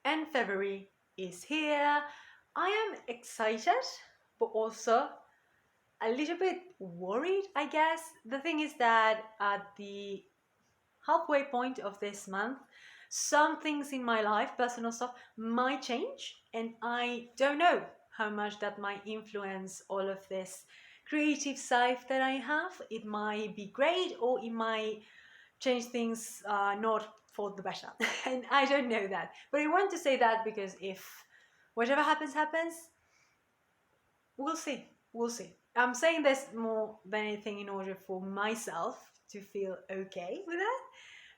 and February is here. I am excited, but also a little bit worried, I guess. The thing is that at the halfway point of this month, some things in my life, personal stuff, might change, and I don't know how much that might influence all of this creative side that I have. It might be great, or it might change things not for the better. And I don't know that. But I want to say that because if whatever happens, happens, we'll see. We'll see. I'm saying this more than anything in order for myself to feel okay with that.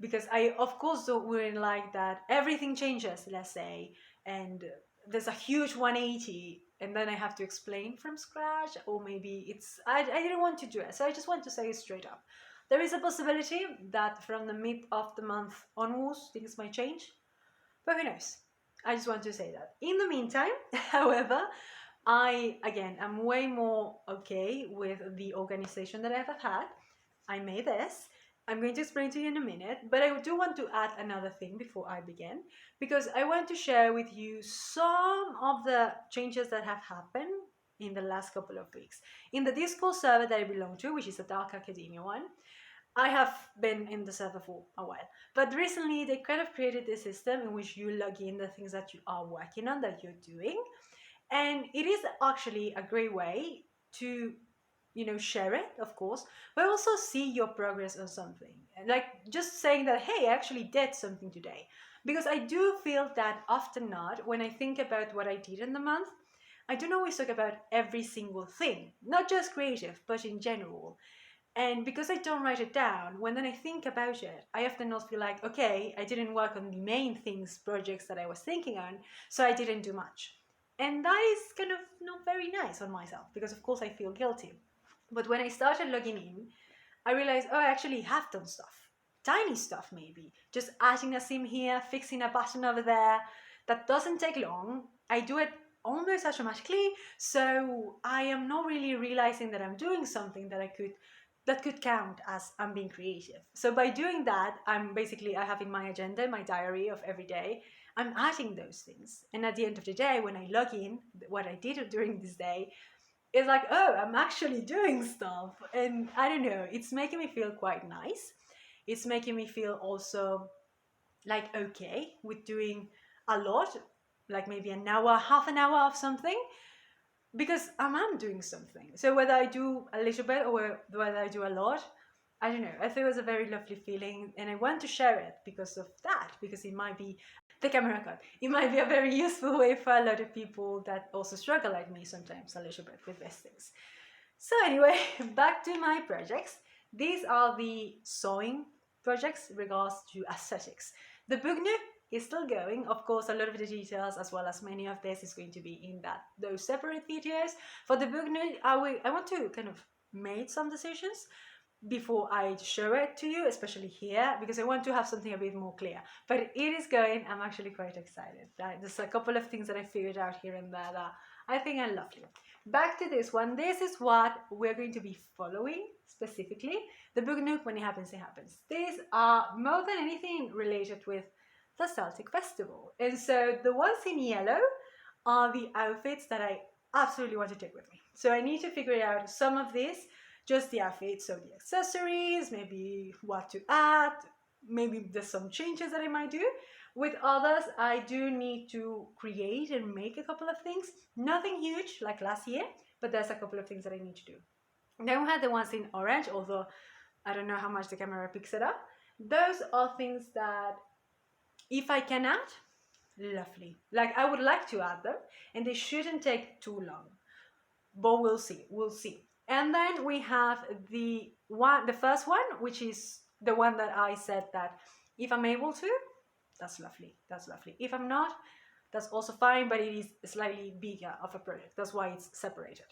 Because I, of course, wouldn't like that everything changes, let's say, and there's a huge 180 and then I have to explain from scratch, or maybe I didn't want to do it. So I just want to say it straight up. There is a possibility that from the mid of the month onwards, things might change, but who knows? I just want to say that. In the meantime, however, again, I'm way more okay with the organization that I have had. I made this. I'm going to explain to you in a minute, but I do want to add another thing before I begin, because I want to share with you some of the changes that have happened in the last couple of weeks. In the Discord server that I belong to, which is the Dark Academia one, I have been in the server for a while, but recently they kind of created this system in which you log in the things that you are working on, that you're doing, and it is actually a great way to share it, of course, but also see your progress on something, like just saying that, hey, I actually did something today. Because I do feel that often, not when I think about what I did in the month, I don't always talk about every single thing, not just creative but in general. And because I don't write it down, when then I think about it, I often not feel like, okay, I didn't work on the main things, projects that I was thinking on, so I didn't do much. And that is kind of not very nice on myself, because of course I feel guilty. But when I started logging in, I realized, oh, I actually have done stuff. Tiny stuff, maybe. Just adding a sim here, fixing a button over there. That doesn't take long. I do it almost automatically, so I am not really realizing that I'm doing something that could count as I'm being creative. So by doing that, I have in my agenda, my diary of every day, I'm adding those things. And at the end of the day, when I log in, what I did during this day, it's like, oh, I'm actually doing stuff. And I don't know, it's making me feel quite nice. It's making me feel also like okay with doing a lot, like maybe an hour, half an hour of something, because I'm doing something. So whether I do a little bit or whether I do a lot, I don't know. I think it was a very lovely feeling, and I want to share it because of that, because it might be the camera cut. It might be a very useful way for a lot of people that also struggle like me sometimes a little bit with these things. So anyway, back to my projects. These are the sewing projects regards to aesthetics. The Bugnu is still going. Of course, a lot of the details as well as many of this is going to be in those separate videos. For the Bugnu, I want to kind of make some decisions before I show it to you, especially here, because I want to have something a bit more clear. But it is going. I'm actually quite excited. There's a couple of things that I figured out here and there that I think are lovely. Back to this one. This is what we're going to be following specifically. The Book Nook, when it happens, it happens. These are more than anything related with the Celtic Festival. And so the ones in yellow are the outfits that I absolutely want to take with me. So I need to figure out some of this, just the outfits, so the accessories, maybe what to add, maybe there's some changes that I might do. With others, I do need to create and make a couple of things. Nothing huge like last year, but there's a couple of things that I need to do. Then we had the ones in orange, although I don't know how much the camera picks it up. Those are things that if I can add, lovely. Like I would like to add them, and they shouldn't take too long. But we'll see. We'll see. And then we have the first one, which is the one that I said that if I'm able to, that's lovely. That's lovely. If I'm not, that's also fine, but it is slightly bigger of a project. That's why it's separated.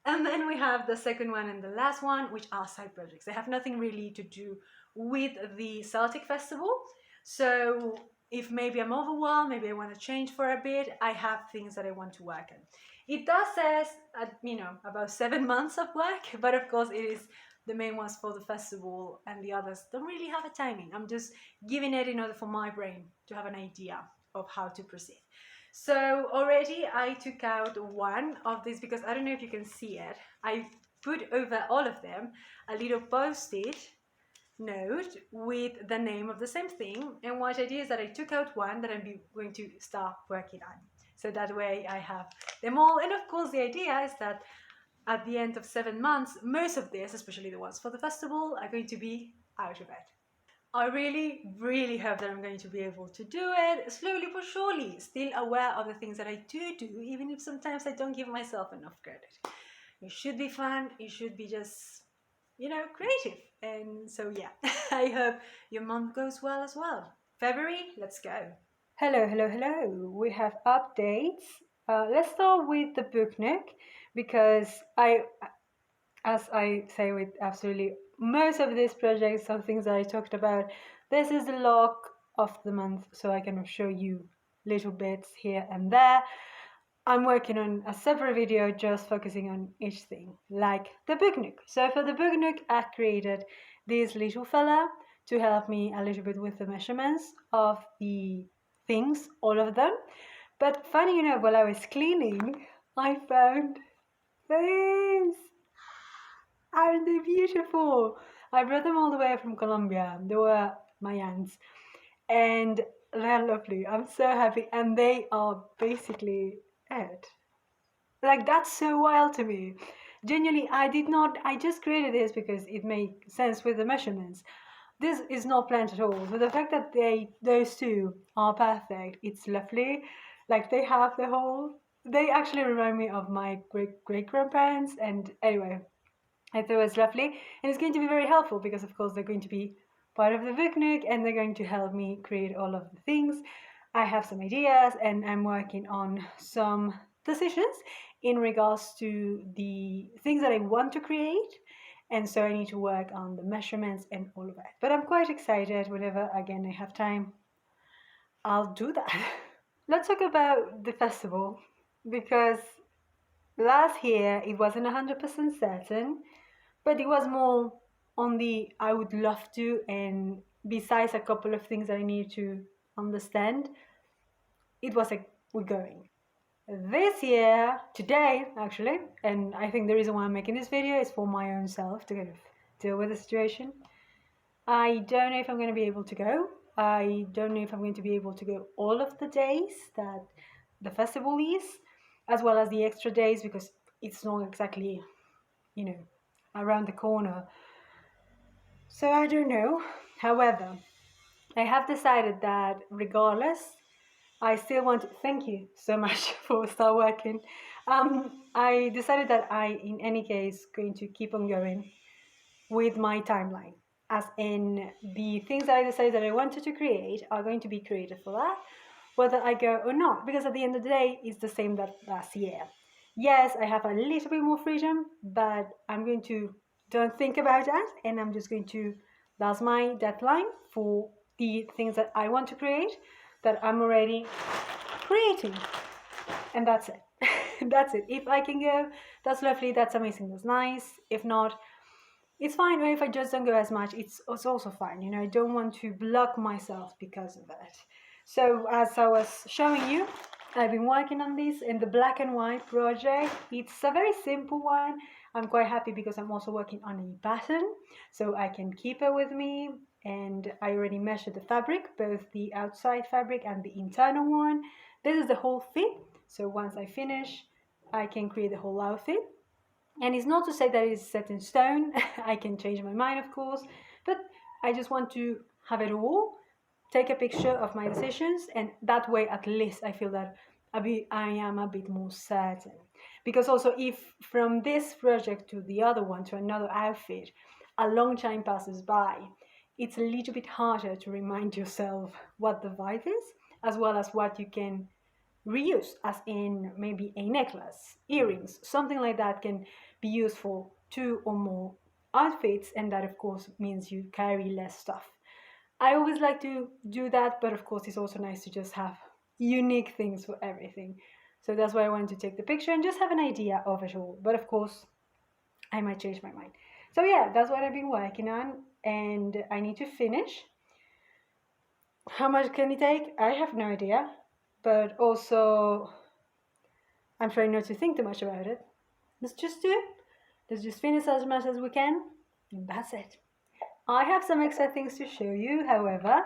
And then we have the second one and the last one, which are side projects. They have nothing really to do with the Celtic Festival. So if maybe I'm overwhelmed, maybe I want to change for a bit, I have things that I want to work on. It does says, about 7 months of work, but of course it is the main ones for the festival, and the others don't really have a timing. I'm just giving it in order for my brain to have an idea of how to proceed. So already I took out one of these because I don't know if you can see it. I put over all of them a little post-it note with the name of the same thing, and what I did is that I took out one that I'm going to start working on. So that way I have them all, and of course the idea is that at the end of 7 months, most of this, especially the ones for the festival, are going to be out of it. I really, really hope that I'm going to be able to do it slowly but surely, still aware of the things that I do, even if sometimes I don't give myself enough credit. It should be fun, it should be just, creative. And so, yeah, I hope your month goes well as well. February, let's go. Hello, hello, hello. We have updates. Let's start with the book nook because as I say with absolutely most of these projects or things that I talked about, this is the log of the month, so I can show you little bits here and there. I'm working on a separate video just focusing on each thing, like the book nook. So for the book nook, I created this little fella to help me a little bit with the measurements of the things, all of them. But funny enough, while I was cleaning, I found this. Aren't they beautiful? I brought them all the way from Colombia. They were my aunts. And they're lovely. I'm so happy. And they are basically it. Like, that's so wild to me. Genuinely, I just created this because it made sense with the measurements. This is not planned at all. But the fact that those two are perfect, it's lovely. Like, they have they actually remind me of my great-grandparents. And anyway, I thought it was lovely, and it's going to be very helpful because, of course, they're going to be part of the book nook and they're going to help me create all of the things. I have some ideas and I'm working on some decisions in regards to the things that I want to create, and so I need to work on the measurements and all of that. But I'm quite excited. Whenever, again, I have time, I'll do that. Let's talk about the festival because last year it wasn't 100% certain, but it was more on the I would love to, and besides a couple of things that I need to understand, it was like we're going. This year, today actually, and I think the reason why I'm making this video is for my own self to kind of deal with the situation. I don't know if I'm going to be able to go. I don't know if I'm going to be able to go all of the days that the festival is, as well as the extra days, because it's not exactly, around the corner. So I don't know. However, I have decided that regardless, I still want to thank you so much for start working. I decided that in any case, going to keep on going with my timeline. As in, the things that I decided that I wanted to create are going to be created for that, whether I go or not. Because at the end of the day, it's the same that last year. Yes, I have a little bit more freedom, but I'm going to don't think about that, and I'm just going to, that's my deadline for the things that I want to create, that I'm already creating, and that's it. That's it. If I can go, that's lovely, that's amazing, that's nice. If not, it's fine. Or if I just don't go as much, it's also fine. I don't want to block myself because of that. So as I was showing you, I've been working on this in the black and white project. It's a very simple one. I'm quite happy because I'm also working on a pattern, so I can keep it with me. And I already measured the fabric, both the outside fabric and the internal one. This is the whole fit. So once I finish, I can create the whole outfit. And it's not to say that it's set in stone. I can change my mind, of course, but I just want to have it all, take a picture of my decisions, and that way at least I feel that I am a bit more certain. Because also, if from this project to the other one, to another outfit, a long time passes by, it's a little bit harder to remind yourself what the vibe is, as well as what you can reuse, as in maybe a necklace, earrings, something like that can be used for 2 or more outfits, and that of course means you carry less stuff. I always like to do that, but of course it's also nice to just have unique things for everything. So that's why I wanted to take the picture and just have an idea of it all. But of course, I might change my mind. So yeah, that's what I've been working on, and I need to finish. How much can it take? I have no idea. but also I'm trying not to think too much about it. Let's just do it. Let's just finish as much as we can. And that's it. I have some extra things to show you, however,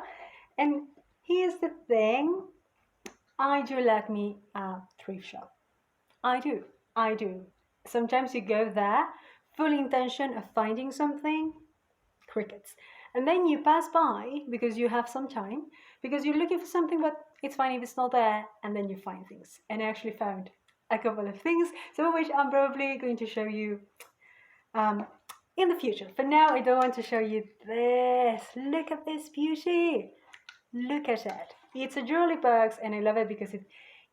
and here's the thing. I do like me a thrift shop. I do. I do. Sometimes you go there, full intention of finding something, crickets. And then you pass by because you have some time, because you're looking for something, but it's fine if it's not there, and then you find things. And I actually found a couple of things, some of which I'm probably going to show you um, in the future. For now, I don't want to show you this. Look at this beauty. Look at it. It's a jewelry box, and I love it because it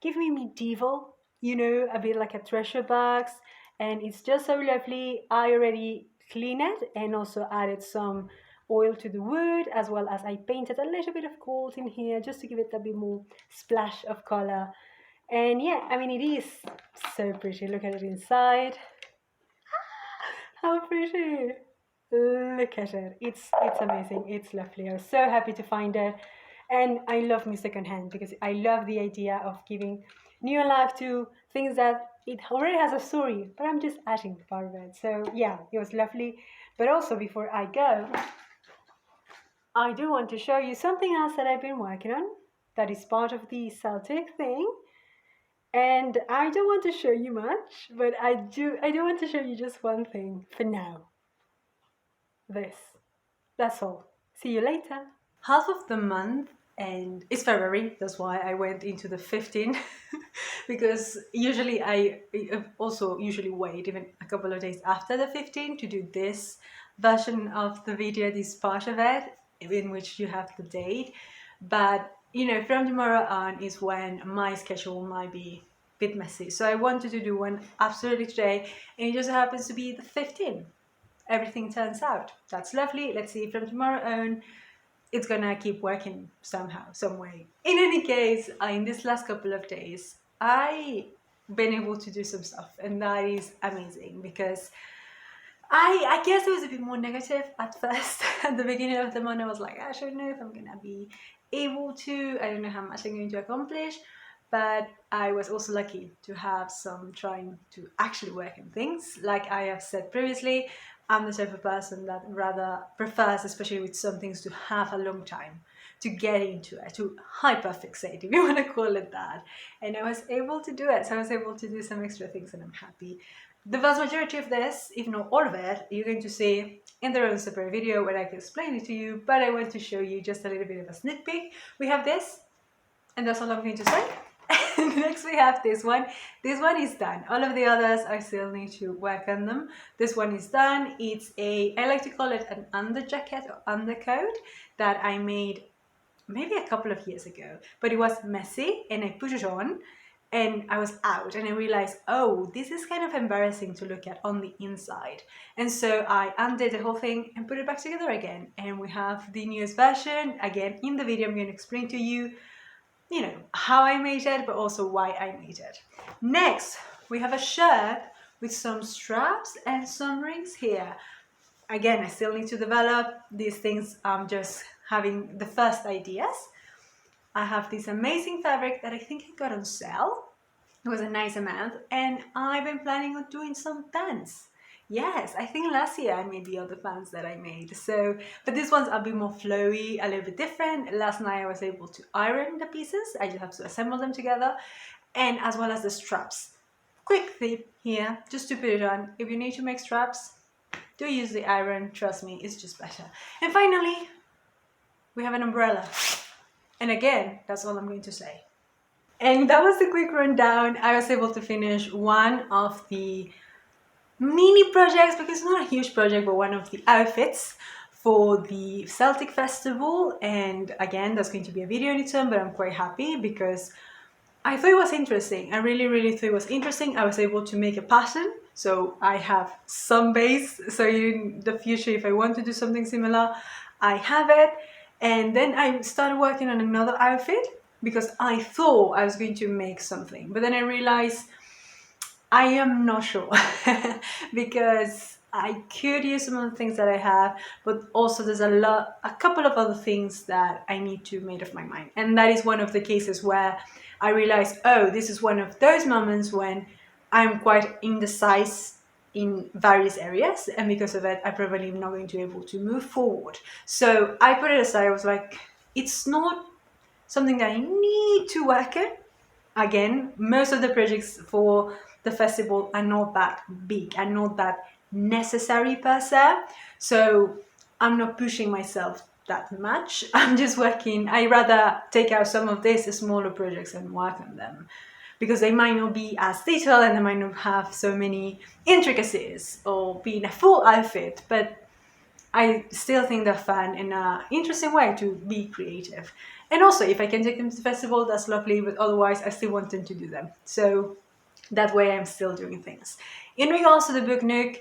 gives me medieval, a bit like a treasure box, and it's just so lovely. I already cleaned it and also added some oil to the wood, as well as I painted a little bit of gold in here just to give it a bit more splash of color. And yeah, I mean, it is so pretty. Look at it inside. How pretty. Look at it. It's amazing. It's lovely. I was so happy to find it. And I love me secondhand because I love the idea of giving new life to things that it already has a story, but I'm just adding part of it. So yeah, it was lovely. But also, before I go, I do want to show you something else that I've been working on that is part of the Celtic thing. And I don't want to show you much, but I do want to show you just one thing for now. This. That's all. See you later. Half of the month, and it's February, that's why I went into the 15 because usually I also wait even a couple of days after the 15 to do this version of the video, this part of it in which you have the date. But from tomorrow on is when my schedule might be a bit messy, so I wanted to do one absolutely today, and it just happens to be the 15th. Everything turns out. That's lovely. Let's see from tomorrow on it's gonna keep working somehow, some way. In any case, in this last couple of days, I've been able to do some stuff, and that is amazing because I guess it was a bit more negative at first. At the beginning of the month, I was like, I don't know if I'm gonna be able to. I don't know how much I'm going to accomplish, but I was also lucky to have some trying to actually work on things. Like I have said previously, I'm the type of person that rather prefers, especially with some things, to have a long time to get into it, to hyperfixate, if you want to call it that. And I was able to do it. So I was able to do some extra things, and I'm happy. The vast majority of this, if not all of it, you're going to see in their own separate video where I can explain it to you, but I want to show you just a little bit of a sneak peek. We have this, and that's all I'm going to say. Next we have this one. This one is done. All of the others I still need to work on them. This one is done. It's I like to call it an underjacket or undercoat that I made maybe a couple of years ago, but it was messy and I put it on and I was out and I realized, oh, this is kind of embarrassing to look at on the inside. And so I undid the whole thing and put it back together again. And we have the newest version. Again, in the video I'm going to explain to you how I made it, but also why I made it. Next, we have a shirt with some straps and some rings here. Again, I still need to develop these things. I'm just having the first ideas. I have this amazing fabric that I think I got on sale. It was a nice amount, and I've been planning on doing some pants. Yes, I think last year I made the other pants that I made. So, but this one's a bit more flowy, a little bit different. Last night I was able to iron the pieces. I just have to assemble them together, and as well as the straps. Quick tip here, just to put it on. If you need to make straps, do use the iron. Trust me, it's just better. And finally, we have an umbrella. And again, that's all I'm going to say. And that was the quick rundown. I was able to finish one of the mini projects, because it's not a huge project, but one of the outfits for the Celtic Festival. And again, that's going to be a video on its own, but I'm quite happy because I thought it was interesting. I really thought it was interesting. I was able to make a pattern, so I have some base. So in the future, if I want to do something similar, I have it. And then I started working on another outfit because I thought I was going to make something, but then I realized I am not sure because I could use some of the things that I have, but also there's a couple of other things that I need to make up my mind. And that is one of the cases where I realized, oh, this is one of those moments when I'm quite indecisive in various areas, and because of it, I probably am not going to be able to move forward. So I put it aside. I was like, it's not something that I need to work on. Again, most of the projects for the festival are not that big and not that necessary per se. So I'm not pushing myself that much. I'm just working. I rather take out some of these smaller projects and work on them because they might not be as detailed and they might not have so many intricacies or be in a full outfit, but I still think they're fun and an interesting way to be creative. And also, if I can take them to the festival, that's lovely, but otherwise, I still want them to do them. So that way, I'm still doing things. In regards to the book nook,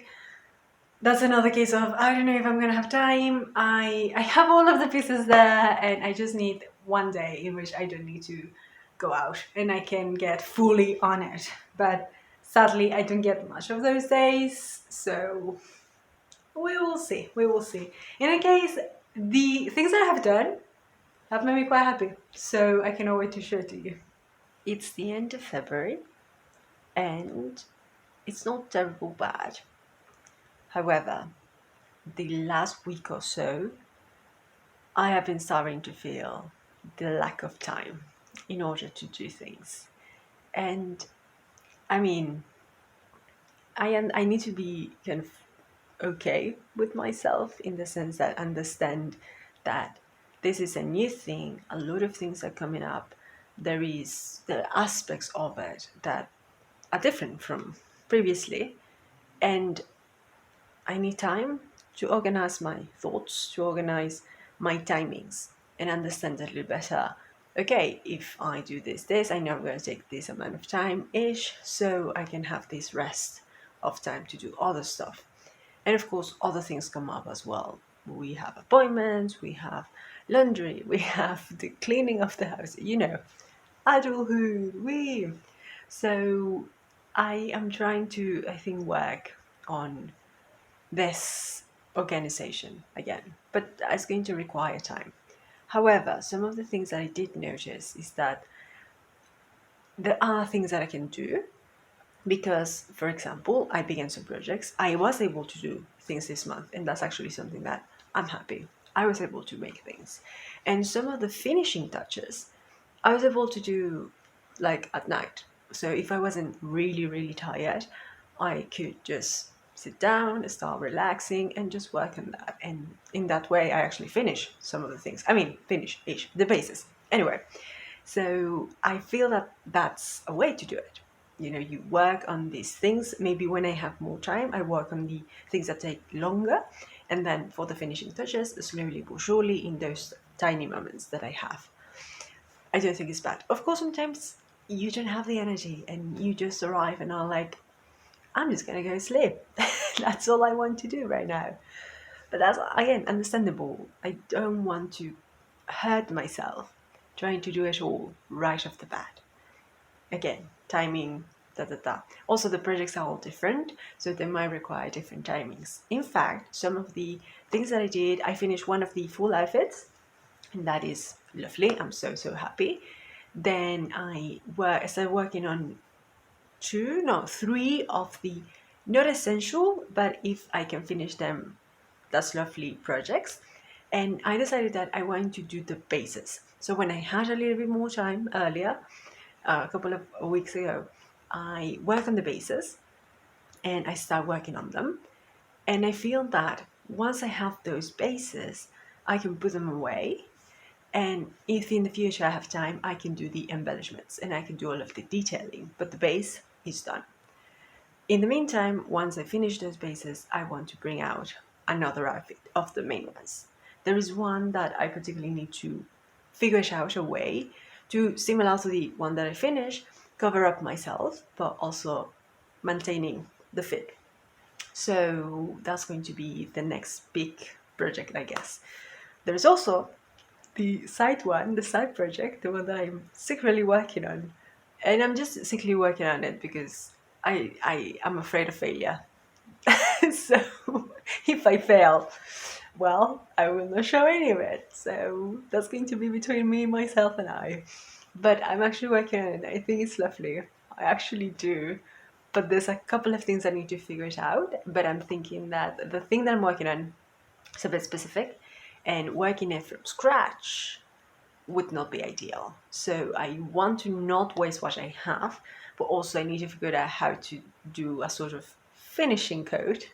that's another case of I don't know if I'm gonna have time. I have all of the pieces there, and I just need one day in which I don't need to go out and I can get fully on it. But sadly, I don't get much of those days, so we will see. We will see. In any case, the things that I have done have made me quite happy, so I cannot wait to share to you. It's the end of February, and it's not terrible bad. However, the last week or so, I have been starting to feel the lack of time in order to do things. And I mean, I need to be kind of okay with myself in the sense that understand that this is a new thing. A lot of things are coming up. There is the aspects of it that are different from previously, and I need time to organize my thoughts, to organize my timings, and understand a little better. Okay, if I do this, I know I'm going to take this amount of time ish, so I can have this rest of time to do other stuff. And of course, other things come up as well. We have appointments, we have laundry, we have the cleaning of the house, adulthood. We. So I am trying to, I think, work on this organization again, but it's going to require time. However, some of the things that I did notice is that there are things that I can do because, for example, I began some projects. I was able to do things this month, and that's actually something that I'm happy. I was able to make things. And some of the finishing touches, I was able to do like at night. So if I wasn't really, really tired, I could just sit down, start relaxing, and just work on that. And in that way, I actually finish some of the things. I mean, finish-ish, the basis. Anyway, so I feel that that's a way to do it. You work on these things. Maybe when I have more time, I work on the things that take longer. And then for the finishing touches, slowly but surely in those tiny moments that I have. I don't think it's bad. Of course, sometimes you don't have the energy and you just arrive and are like, I'm just going to go sleep. That's all I want to do right now. But that's, again, understandable. I don't want to hurt myself trying to do it all right off the bat. Again, timing, da da da. Also, the projects are all different, so they might require different timings. In fact, some of the things that I did, I finished one of the full outfits, and that is lovely. I'm so, so happy. Then I started working on three of the not essential, but if I can finish them, that's lovely projects. And I decided that I wanted to do the bases. So when I had a little bit more time earlier, a couple of weeks ago, I work on the bases and I start working on them. And I feel that once I have those bases, I can put them away. And if in the future I have time, I can do the embellishments and I can do all of the detailing, but the base is done. In the meantime, once I finish those bases, I want to bring out another outfit of the main ones. There is one that I particularly need to figure out a way to, similar to the one that I finished, cover up myself, but also maintaining the fit. So that's going to be the next big project, I guess. There's also the side project, the one that I'm secretly working on. And I'm just secretly working on it because I am afraid of failure. So if I fail, well, I will not show any of it. So that's going to be between me, myself, and I. But I'm actually working on it. I think it's lovely. I actually do. But there's a couple of things I need to figure it out. But I'm thinking that the thing that I'm working on is a bit specific, and working it from scratch would not be ideal. So I want to not waste what I have, but also I need to figure out how to do a sort of finishing code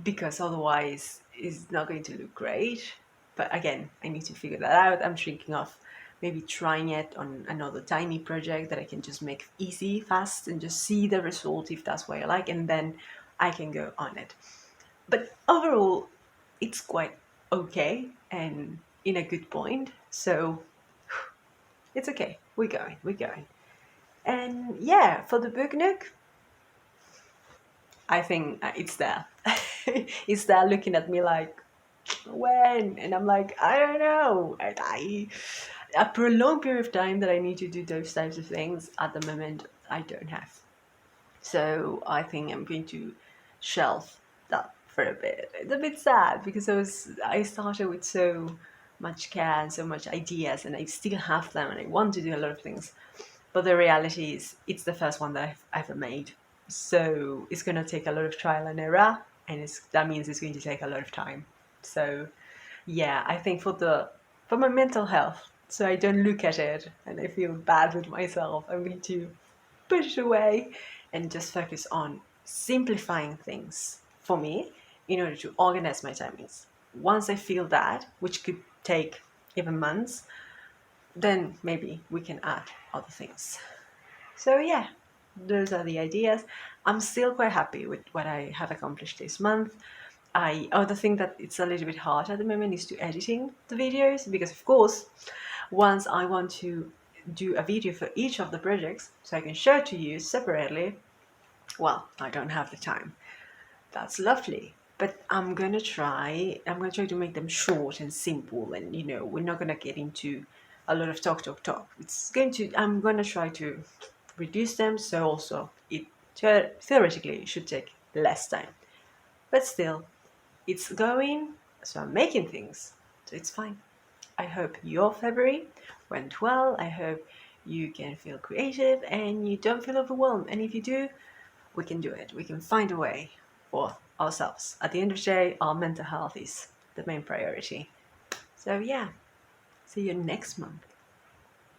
because otherwise it's not going to look great. But again, I need to figure that out. I'm thinking of maybe trying it on another tiny project that I can just make easy, fast, and just see the result if that's what I like, and then I can go on it. But overall, it's quite okay and in a good point. So it's okay. We're going. We're going. And yeah, for the book nook, I think it's there. It's there looking at me like, when? And I'm like, I don't know. A prolonged period of time that I need to do those types of things at the moment, I don't have. So I think I'm going to shelf that for a bit. It's a bit sad because I started with so much care and so much ideas, and I still have them, and I want to do a lot of things. But the reality is, it's the first one that I've ever made, so it's going to take a lot of trial and error, and that means it's going to take a lot of time. So yeah, I think for my mental health, so I don't look at it and I feel bad with myself, I'm going to push it away and just focus on simplifying things for me in order to organize my timings. Once I feel that, which could take even months, then maybe we can add other things. So yeah, those are the ideas. I'm still quite happy with what I have accomplished this month. The thing that it's a little bit hard at the moment is to editing the videos, because of course, once I want to do a video for each of the projects so I can show it to you separately, well, I don't have the time. That's lovely. But I'm gonna try to make them short and simple, and we're not gonna get into a lot of talk. I'm gonna try to reduce them, so also it theoretically should take less time. But still, it's going, so I'm making things, so it's fine. I hope your February went well. I hope you can feel creative and you don't feel overwhelmed. And if you do, we can do it. We can find a way for ourselves. At the end of the day, our mental health is the main priority. So, yeah, see you next month.